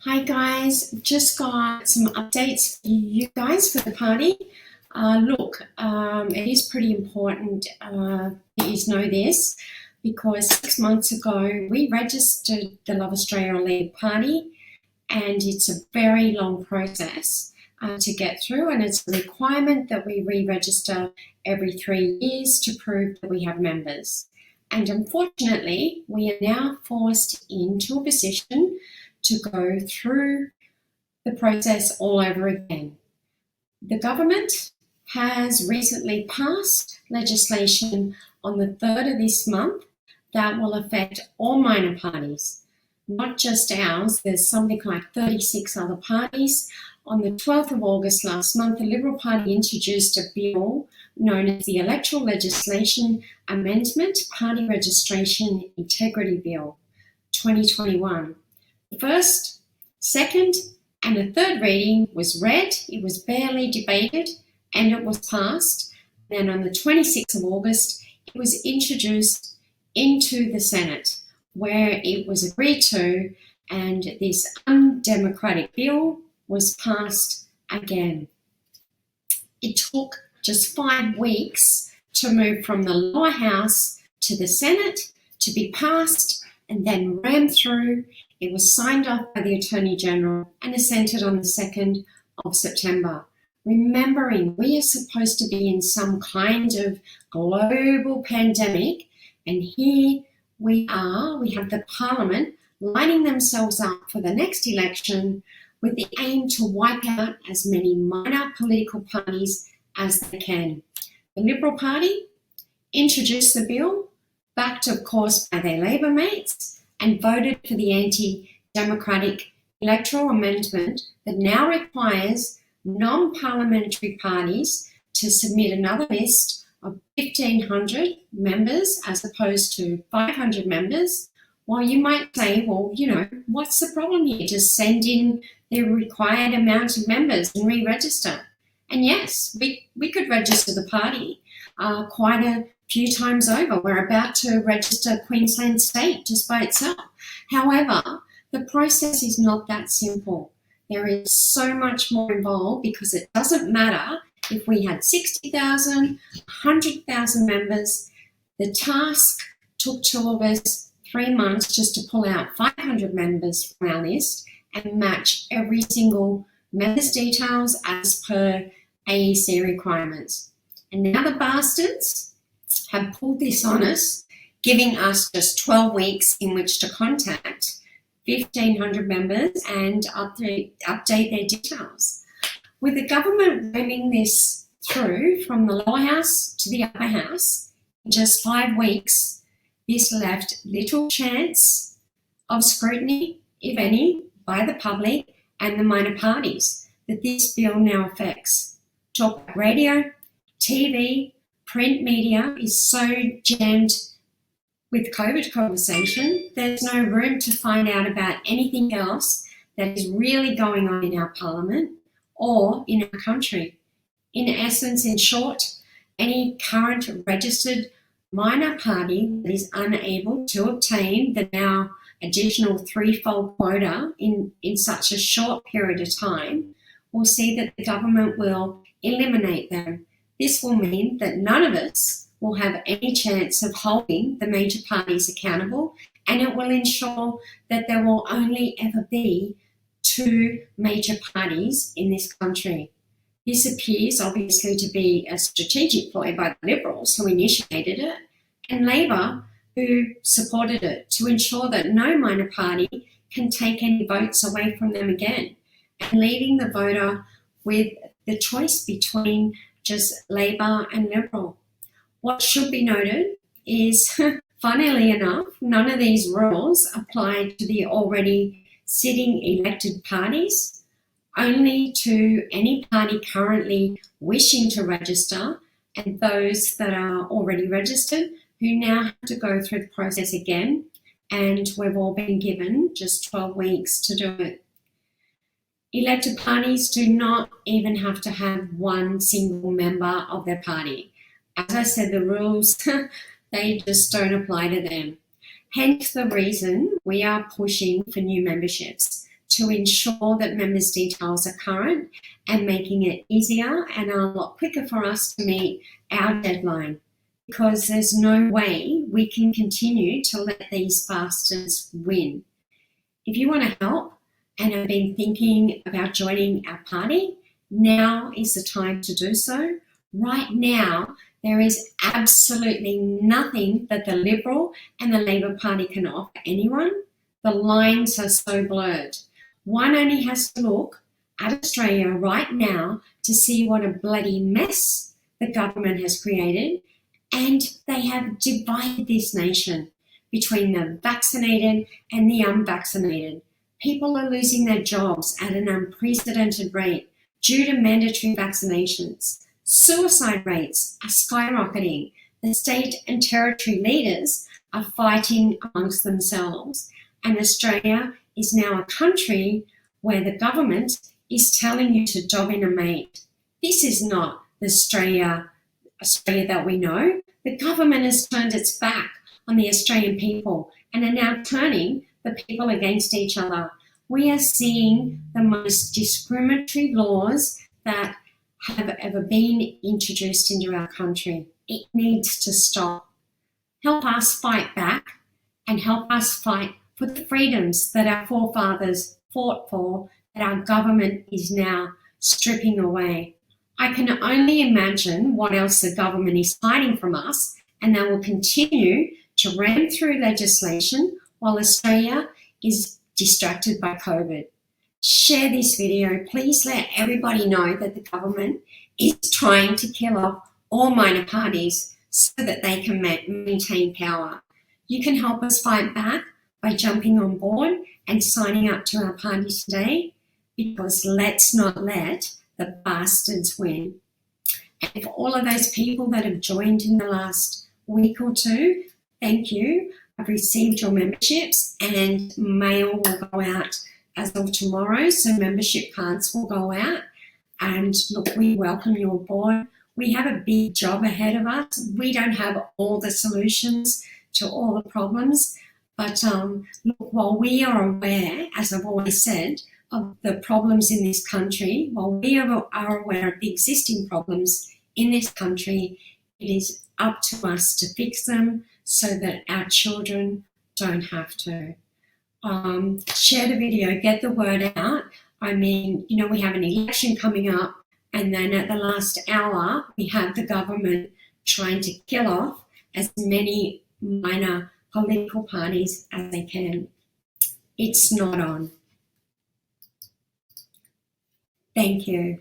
Hi guys, just got some updates for you guys for the party. It is pretty important that you know this because 6 months ago we registered the Love Australia League Party, and it's a very long process to get through, and it's a requirement that we re-register every 3 years to prove that we have members. And unfortunately, we are now forced into a position to go through the process all over again. The government has recently passed legislation on the 3rd of this month that will affect all minor parties, not just ours. There's something like 36 other parties. On the 12th of August last month, the Liberal Party introduced a bill known as the Electoral Legislation Amendment Party Registration Integrity Bill 2021. The first, second, and the third reading was read. It was barely debated, and it was passed. Then on the 26th of August, it was introduced into the Senate, where it was agreed to, and this undemocratic bill was passed again. It took just 5 weeks to move from the lower house to the Senate to be passed and then rammed through. It was signed off by the Attorney General and assented on the 2nd of September. Remembering we are supposed to be in some kind of global pandemic, and here we are, we have the Parliament lining themselves up for the next election with the aim to wipe out as many minor political parties as they can. The Liberal Party introduced the bill, backed of course by their Labor mates, and voted for the anti-democratic electoral amendment that now requires non-parliamentary parties to submit another list of 1,500 members as opposed to 500 members. While you might say, well, what's the problem here? Just send in the required amount of members and re-register. And yes, we could register the party quite a few times over. We're about to register Queensland State just by itself. However, the process is not that simple. There is so much more involved because it doesn't matter if we had 60,000, 100,000 members. The task took 2 of us 3 months just to pull out 500 members from our list and match every single member's details as per AEC requirements. And now the bastards have pulled this on us, giving us just 12 weeks in which to contact 1,500 members and update their details. With the government ramming this through from the lower house to the upper house in just 5 weeks, this left little chance of scrutiny, if any, by the public and the minor parties that this bill now affects. Talk about radio, TV, print media is so jammed with COVID conversation, there's no room to find out about anything else that is really going on in our parliament or in our country. In essence, in short, any current registered minor party that is unable to obtain the now additional 3-fold quota in such a short period of time will see that the government will eliminate them. This will mean that none of us will have any chance of holding the major parties accountable, and it will ensure that there will only ever be 2 major parties in this country. This appears obviously to be a strategic ploy by the Liberals who initiated it, and Labor who supported it, to ensure that no minor party can take any votes away from them again, and leaving the voter with the choice between just Labor and Liberal. What should be noted is, funnily enough, none of these rules apply to the already sitting elected parties, only to any party currently wishing to register and those that are already registered who now have to go through the process again, and we've all been given just 12 weeks to do it. Elected parties do not even have to have 1 single member of their party. As I said, the rules, they just don't apply to them. Hence the reason we are pushing for new memberships, to ensure that members' details are current and making it easier and a lot quicker for us to meet our deadline, because there's no way we can continue to let these bastards win. If you want to help and have been thinking about joining our party, now is the time to do so. Right now, there is absolutely nothing that the Liberal and the Labor Party can offer anyone. The lines are so blurred. One only has to look at Australia right now to see what a bloody mess the government has created, and they have divided this nation between the vaccinated and the unvaccinated. People are losing their jobs at an unprecedented rate due to mandatory vaccinations. Suicide rates are skyrocketing. The state and territory leaders are fighting amongst themselves. And Australia is now a country where the government is telling you to dob in a mate. This is not the Australia that we know. The government has turned its back on the Australian people and are now turning the people against each other. We are seeing the most discriminatory laws that have ever been introduced into our country. It needs to stop. Help us fight back and help us fight for the freedoms that our forefathers fought for, that our government is now stripping away. I can only imagine what else the government is hiding from us, and they will continue to ram through legislation while Australia is distracted by COVID. Share this video. Please let everybody know that the government is trying to kill off all minor parties so that they can maintain power. You can help us fight back by jumping on board and signing up to our party today, because let's not let the bastards win. And for all of those people that have joined in the last week or two, thank you. I've received your memberships, and mail will go out as of tomorrow, so membership cards will go out. And look, we welcome you aboard. We have a big job ahead of us. We don't have all the solutions to all the problems, but look, while we are aware, as I've always said, of the problems in this country, while we are aware of the existing problems in this country, it is up to us to fix them so that our children don't have to. Share the video, get the word out. I mean, you know, we have an election coming up, and then at the last hour, we have the government trying to kill off as many minor political parties as they can. It's not on. Thank you.